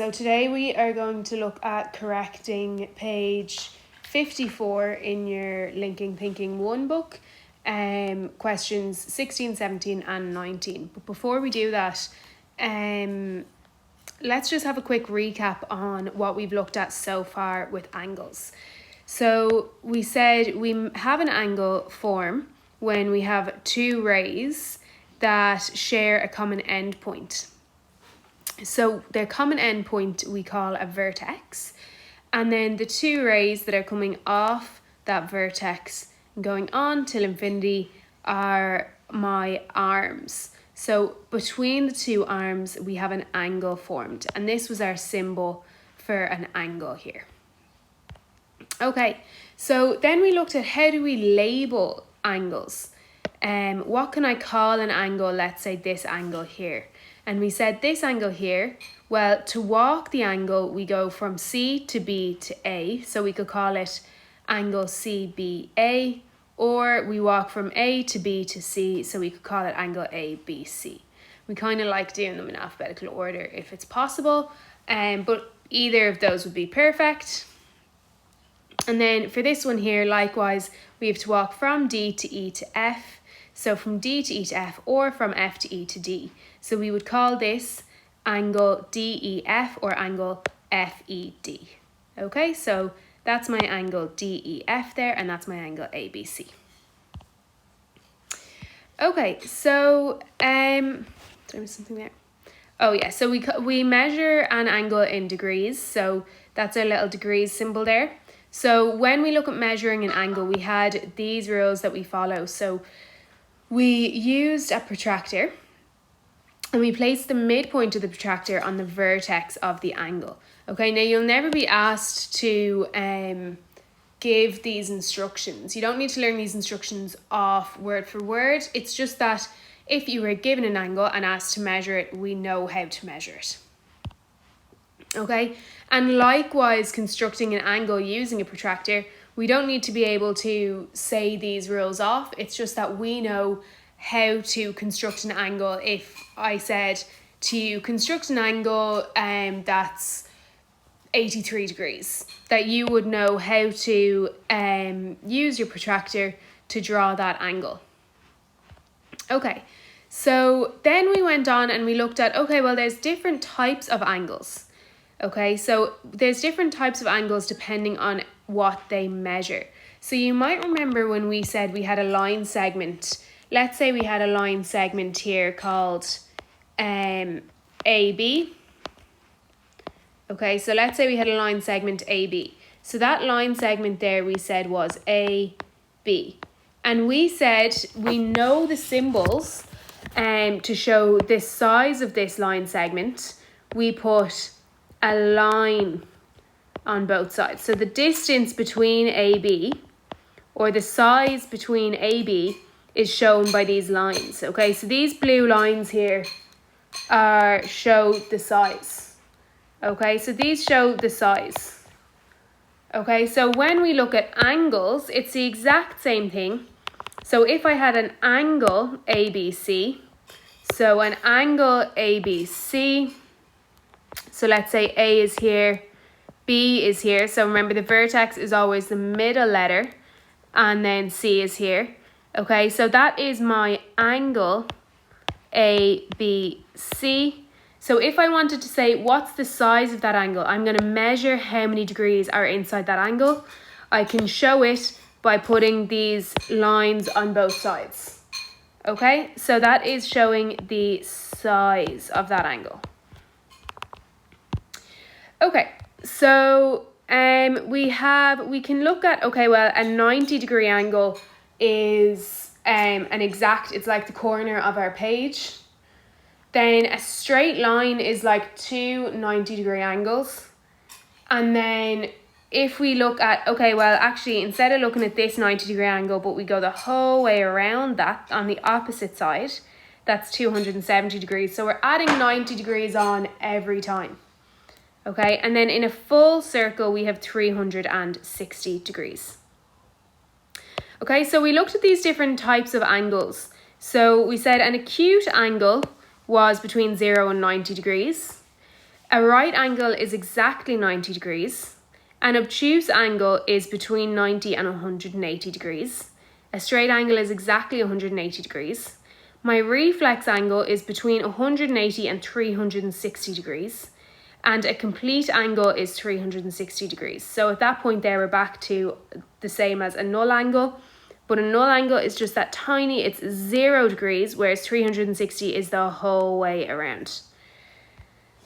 So today we are going to look at correcting page 54 in your Linking Thinking 1 book, questions 16, 17 and 19. But before we do that, let's just have a quick recap on what we've looked at so far with angles. So we said we have an angle form when we have two rays that share a common endpoint. So their common endpoint we call a vertex, and then the two rays that are coming off that vertex and going on till infinity are my arms. So between the two arms we have an angle formed, and this was our symbol for an angle here. Okay, so then we looked at how do we label angles. What can I call an angle? Let's say this angle here. And we said this angle here, well, to walk the angle, we go from C to B to A. So we could call it angle CBA, or we walk from A to B to C. So we could call it angle ABC. We kind of like doing them in alphabetical order if it's possible, but either of those would be perfect. And then for this one here, likewise, we have to walk from D to E to F. So from D to E to F, or from F to E to D. So we would call this angle DEF or angle FED. Okay, so that's my angle DEF there, and that's my angle ABC. Okay, so there was something there. Oh yeah, so we measure an angle in degrees. So that's our little degrees symbol there. So when we look at measuring an angle, we had these rules that we follow. So we used a protractor and we placed the midpoint of the protractor on the vertex of the angle. Okay, now you'll never be asked to give these instructions. You don't need to learn these instructions off word for word. It's just that if you were given an angle and asked to measure it, we know how to measure it. Okay, and likewise constructing an angle using a protractor, we don't need to be able to say these rules off. It's just that we know how to construct an angle. If I said to you, construct an angle that's 83 degrees, that you would know how to use your protractor to draw that angle. Okay, so then we went on and we looked at, okay, well, there's different types of angles. Okay, so there's different types of angles depending on what they measure. So you might remember when we said we had a line segment. Let's say we had a line segment here called AB. Okay, so let's say we had a line segment AB. So that line segment there we said was AB. And we said we know the symbols to show the size of this line segment. We put a line on both sides. So the distance between AB, or the size between AB, is shown by these lines. Okay, so these blue lines here show the size. Okay, so these show the size. Okay, so when we look at angles, it's the exact same thing. So if I had an angle ABC, so an angle ABC, so let's say A is here, B is here. So remember, the vertex is always the middle letter, and then C is here. Okay, so that is my angle ABC. So if I wanted to say what's the size of that angle, I'm going to measure how many degrees are inside that angle. I can show it by putting these lines on both sides. Okay, so that is showing the size of that angle. Okay, so we can look at, okay, well, a 90-degree angle is it's like the corner of our page. Then a straight line is like two 90-degree angles. And then if we look at, okay, well, actually, instead of looking at this 90-degree angle, but we go the whole way around that on the opposite side, that's 270 degrees. So we're adding 90 degrees on every time. Okay, and then in a full circle, we have 360 degrees. Okay, so we looked at these different types of angles. So we said an acute angle was between 0 and 90 degrees. A right angle is exactly 90 degrees. An obtuse angle is between 90 and 180 degrees. A straight angle is exactly 180 degrees. My reflex angle is between 180 and 360 degrees. And a complete angle is 360 degrees. So at that point there, we're back to the same as a null angle. But a null angle is just that tiny, it's 0 degrees, whereas 360 is the whole way around.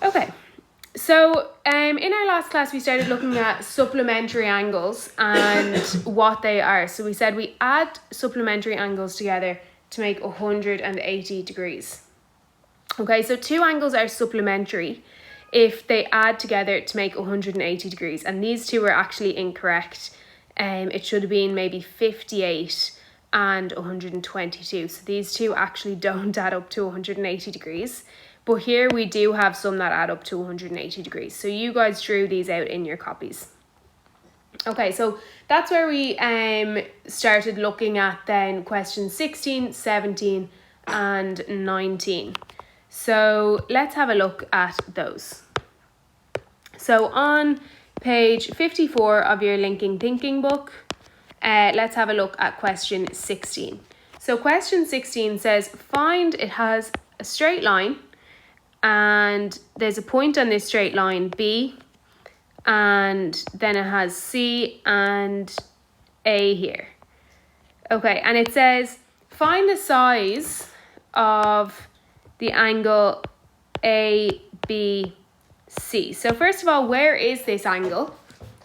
Okay, so in our last class, we started looking at supplementary angles and what they are. So we said we add supplementary angles together to make 180 degrees. Okay, so two angles are supplementary if they add together to make 180 degrees. And these two were actually incorrect. It should have been maybe 58 and 122. So these two actually don't add up to 180 degrees. But here we do have some that add up to 180 degrees. So you guys drew these out in your copies. Okay, so that's where we started looking at then questions 16, 17 and 19. So let's have a look at those. So on page 54 of your Linking Thinking book, let's have a look at question 16. So question 16 says, it has a straight line and there's a point on this straight line B, and then it has C and A here. Okay, and it says, find the size of the angle ABC. So first of all, where is this angle?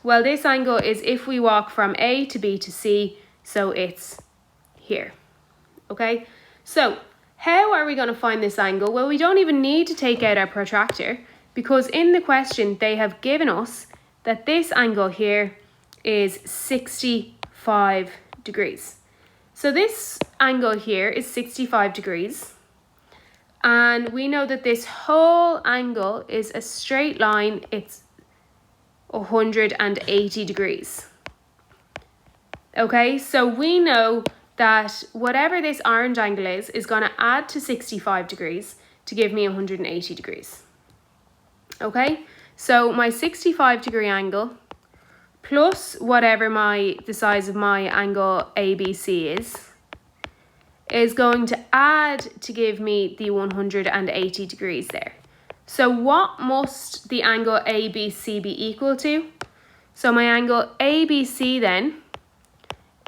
Well, this angle is if we walk from A to B to C, so it's here. Okay, so how are we going to find this angle? Well, we don't even need to take out our protractor, because in the question they have given us that this angle here is 65 degrees. So this angle here is 65 degrees. And we know that this whole angle is a straight line. It's 180 degrees. Okay, so we know that whatever this orange angle is going to add to 65 degrees to give me 180 degrees. Okay, so my 65 degree angle plus whatever the size of my angle ABC is going to add to give me the 180 degrees there. So what must the angle ABC be equal to? So my angle ABC then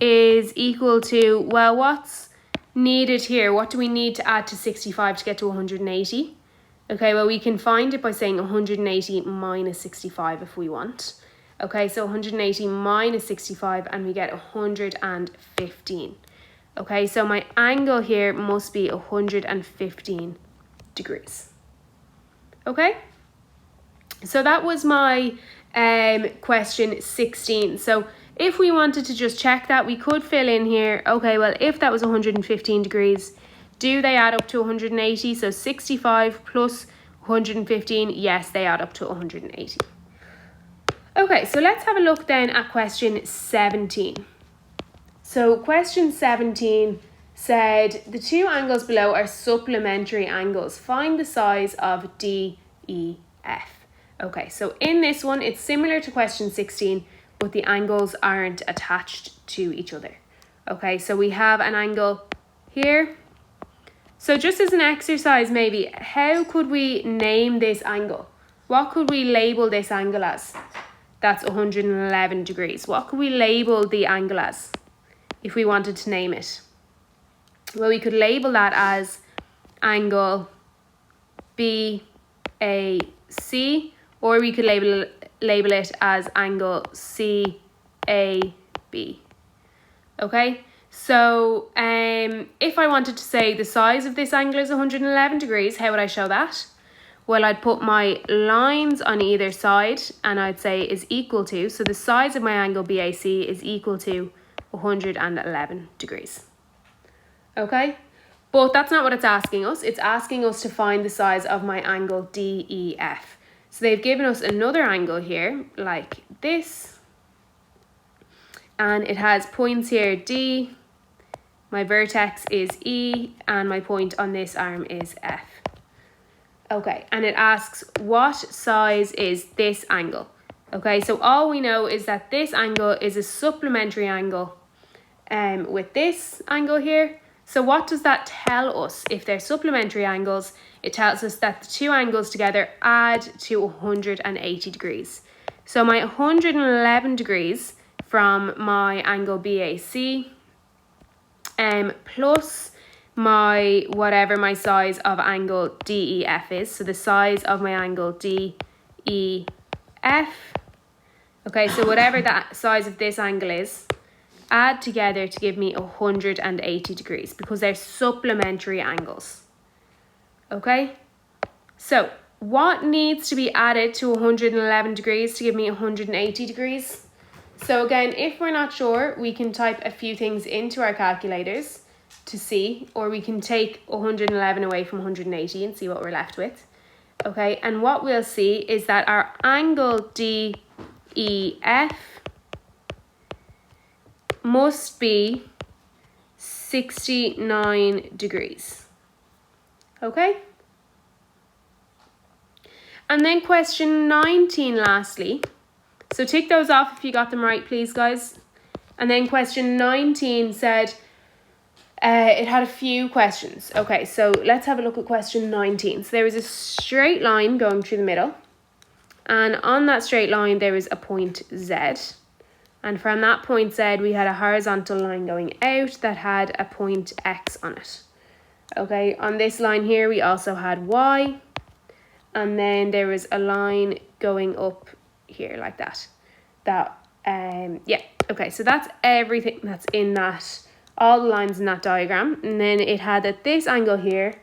is equal to, well, what's needed here? What do we need to add to 65 to get to 180? Okay, well, we can find it by saying 180 minus 65 if we want. Okay, so 180 minus 65 and we get 115. Okay, so my angle here must be 115 degrees. Okay, so that was my question 16. So if we wanted to just check that, we could fill in here, okay, well, if that was 115 degrees, do they add up to 180? So 65 plus 115, yes, they add up to 180. Okay, so let's have a look then at question 17. So question 17 said the two angles below are supplementary angles. Find the size of DEF. Okay, so in this one, it's similar to question 16, but the angles aren't attached to each other. Okay, so we have an angle here. So just as an exercise, maybe, how could we name this angle? What could we label this angle as? That's 111 degrees. What could we label the angle as if we wanted to name it? Well, we could label that as angle BAC, or we could label it as angle CAB. Okay, so if I wanted to say the size of this angle is 111 degrees, how would I show that? Well, I'd put my lines on either side and I'd say is equal to, so the size of my angle BAC is equal to 111 degrees. Okay, but that's not what it's asking us. It's asking us to find the size of my angle DEF. So they've given us another angle here like this, and it has points here D, my vertex is E, and my point on this arm is F. Okay, and it asks what size is this angle? Okay, so all we know is that this angle is a supplementary angle with this angle here. So what does that tell us? If they're supplementary angles, it tells us that the two angles together add to 180 degrees. So my 111 degrees from my angle BAC plus my whatever my size of angle DEF is. So the size of my angle DEF. Okay, so whatever that size of this angle is, add together to give me 180 degrees because they're supplementary angles. Okay, so what needs to be added to 111 degrees to give me 180 degrees? So again, if we're not sure, we can type a few things into our calculators to see, or we can take 111 away from 180 and see what we're left with. Okay, and what we'll see is that our angle DEF must be 69 degrees. Okay? And then question 19 lastly. So tick those off if you got them right, please, guys. And then question 19 said, it had a few questions. Okay, so let's have a look at question 19. So there was a straight line going through the middle. And on that straight line, there was a point Z. And from that point Z, we had a horizontal line going out that had a point X on it. Okay, on this line here, we also had Y. And then there was a line going up here like that. Yeah, okay, so that's everything that's in that, all the lines in that diagram. And then it had that this angle here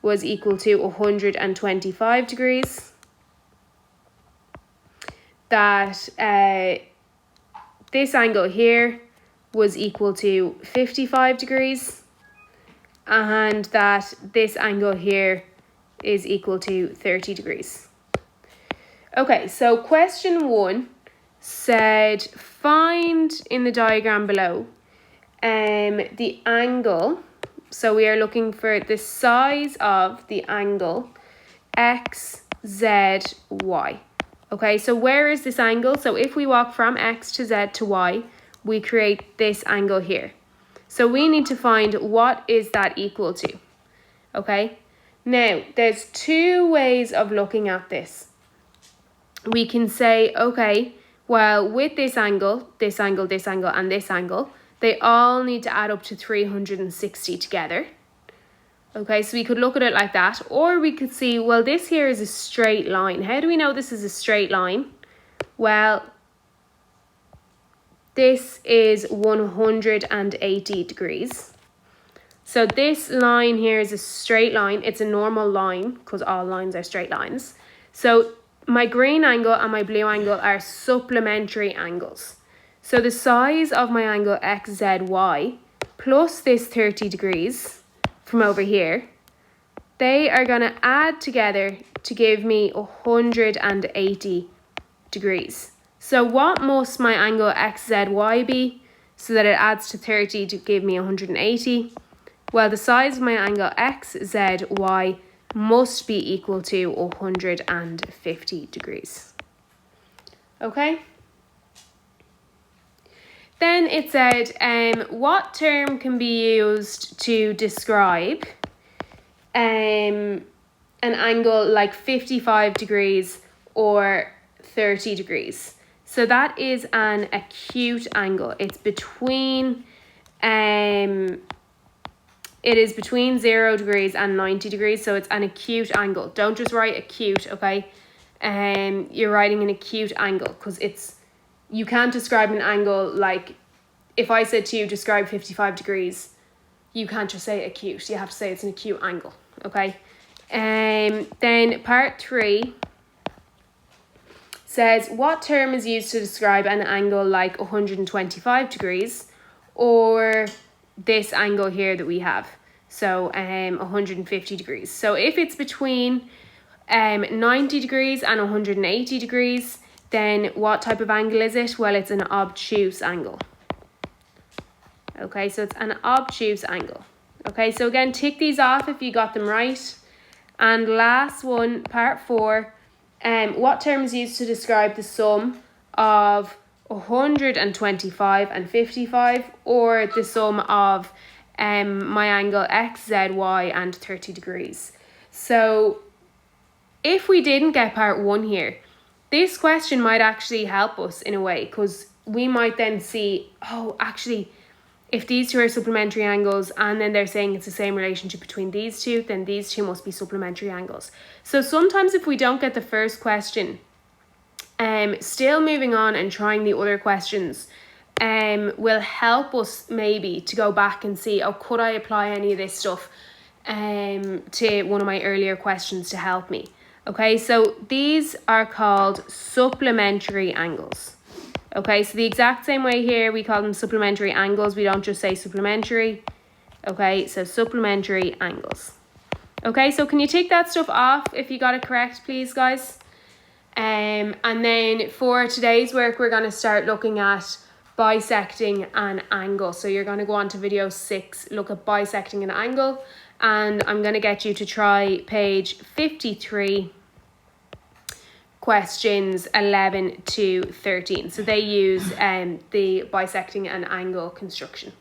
was equal to 125 degrees. That this angle here was equal to 55 degrees. And that this angle here is equal to 30 degrees. Okay, so question 1 said find in the diagram below the angle. So we are looking for the size of the angle XZY. Okay, so where is this angle? So if we walk from X to Z to Y, we create this angle here. So we need to find what is that equal to. Okay, now there's two ways of looking at this. We can say, okay, well, with this angle, this angle, this angle, and this angle, they all need to add up to 360 together. Okay, so we could look at it like that, or we could see, well, this here is a straight line. How do we know this is a straight line? Well, this is 180 degrees. So this line here is a straight line. It's a normal line because all lines are straight lines. So my green angle and my blue angle are supplementary angles. So the size of my angle XZY plus this 30 degrees from over here, they are going to add together to give me 180 degrees. So what must my angle XZY be so that it adds to 30 to give me 180? Well, the size of my angle XZY must be equal to 150 degrees. Okay? Then it said, what term can be used to describe an angle like 55 degrees or 30 degrees? So that is an acute angle. It's between, it is between 0 degrees and 90 degrees. So it's an acute angle. Don't just write acute, okay? You're writing an acute angle because you can't describe an angle like, if I said to you, describe 55 degrees, you can't just say acute. You have to say it's an acute angle, okay? Then part 3 says, what term is used to describe an angle like 125 degrees or this angle here that we have? So 150 degrees. So if it's between 90 degrees and 180 degrees, then what type of angle is it? Well, it's an obtuse angle. Okay, so it's an obtuse angle. Okay, so again, tick these off if you got them right. And last one, part 4, what term is used to describe the sum of 125 and 55, or the sum of my angle x, z, y and 30 degrees. So if we didn't get part 1 here, this question might actually help us in a way, because we might then see, oh, actually, if these two are supplementary angles and then they're saying it's the same relationship between these two, then these two must be supplementary angles. So sometimes if we don't get the first question, still moving on and trying the other questions will help us maybe to go back and see, oh, could I apply any of this stuff to one of my earlier questions to help me. Okay, so these are called supplementary angles. Okay, so the exact same way here, we call them supplementary angles. We don't just say supplementary. Okay, so supplementary angles. Okay, so can you take that stuff off if you got it correct, please, guys? And then for today's work, we're going to start looking at bisecting an angle. So you're going to go on to video 6, look at bisecting an angle. And I'm going to get you to try page 53, questions 11 to 13. So they use the bisecting an angle construction.